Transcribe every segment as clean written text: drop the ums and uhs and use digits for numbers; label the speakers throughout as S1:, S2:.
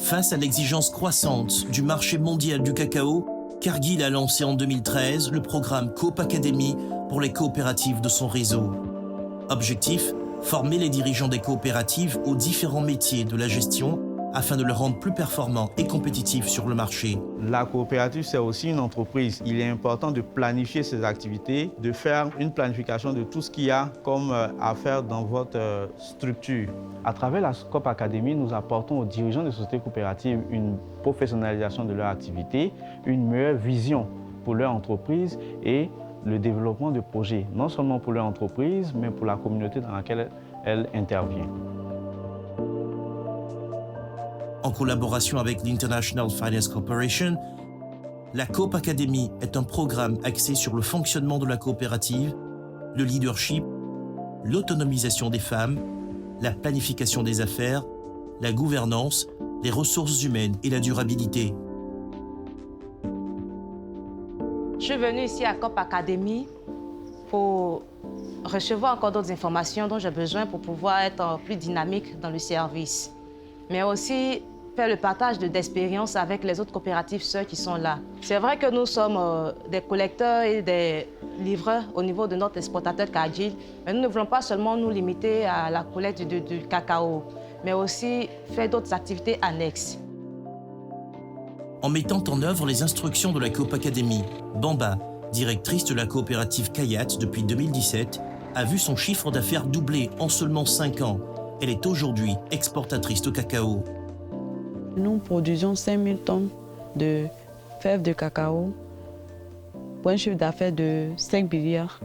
S1: Face à l'exigence croissante du marché mondial du cacao, Cargill a lancé en 2013 le programme Coop Academy pour les coopératives de son réseau. Objectif, former les dirigeants des coopératives aux différents métiers de la gestion afin de les rendre plus performants et compétitifs sur le marché.
S2: La coopérative, c'est aussi une entreprise. Il est important de planifier ses activités, de faire une planification de tout ce qu'il y a comme à faire dans votre structure. À travers la Coop Academy, nous apportons aux dirigeants des sociétés coopératives une professionnalisation de leur activité, une meilleure vision pour leur entreprise et le développement de projets, non seulement pour leur entreprise, mais pour la communauté dans laquelle elle intervient.
S1: En collaboration avec l'International Finance Corporation, la Coop Academy est un programme axé sur le fonctionnement de la coopérative, le leadership, l'autonomisation des femmes, la planification des affaires, la gouvernance, les ressources humaines et la durabilité.
S3: Je suis venue ici à Coop Academy pour recevoir encore d'autres informations dont j'ai besoin pour pouvoir être plus dynamique dans le service, mais aussi faire le partage d'expériences avec les autres coopératives sœurs qui sont là. C'est vrai que nous sommes des collecteurs et des livreurs au niveau de notre exportateur Cargill, mais nous ne voulons pas seulement nous limiter à la collecte du cacao, mais aussi faire d'autres activités annexes.
S1: En mettant en œuvre les instructions de la Coop Academy, Bamba, directrice de la coopérative Kayat depuis 2017, a vu son chiffre d'affaires doubler en seulement 5 ans. Elle est aujourd'hui exportatrice de cacao.
S4: Nous produisons 5000 tonnes de fèves de cacao pour un chiffre d'affaires de 5 milliards.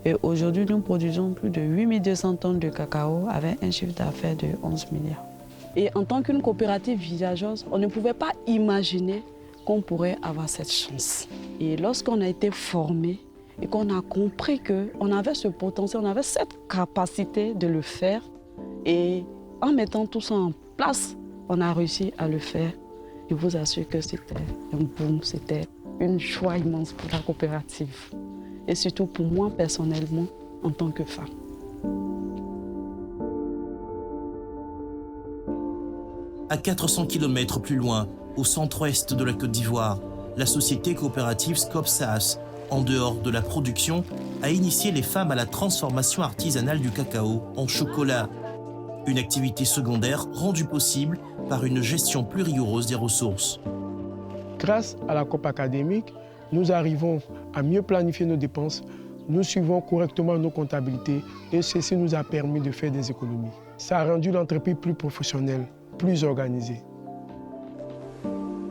S4: Et aujourd'hui, nous produisons plus de 8200 tonnes de cacao avec un chiffre d'affaires de 11 milliards. Et en tant qu'une coopérative villageoise, on ne pouvait pas imaginer qu'on pourrait avoir cette chance. Et lorsqu'on a été formé et qu'on a compris qu'on avait ce potentiel, on avait cette capacité de le faire, et en mettant tout ça en place, on a réussi à le faire. Je vous assure que c'était un boom, c'était une joie immense pour la coopérative. Et surtout pour moi personnellement, en tant que femme.
S1: À 400 km plus loin, au centre-ouest de la Côte d'Ivoire, la société coopérative Scopsas, en dehors de la production, a initié les femmes à la transformation artisanale du cacao en chocolat. Une activité secondaire rendue possible par une gestion plus rigoureuse des ressources.
S5: Grâce à la Coop académique, nous arrivons à mieux planifier nos dépenses, nous suivons correctement nos comptabilités et ceci nous a permis de faire des économies. Ça a rendu l'entreprise plus professionnelle, plus organisée.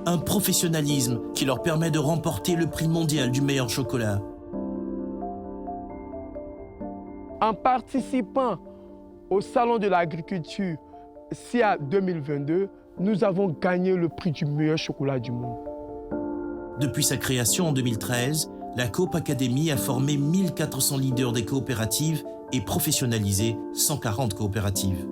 S1: Un professionnalisme qui leur permet de remporter le prix mondial du meilleur chocolat.
S5: En participant au Salon de l'agriculture SIA 2022, nous avons gagné le prix du meilleur chocolat du monde.
S1: Depuis sa création en 2013, la Coop Academy a formé 1400 leaders des coopératives et professionnalisé 140 coopératives.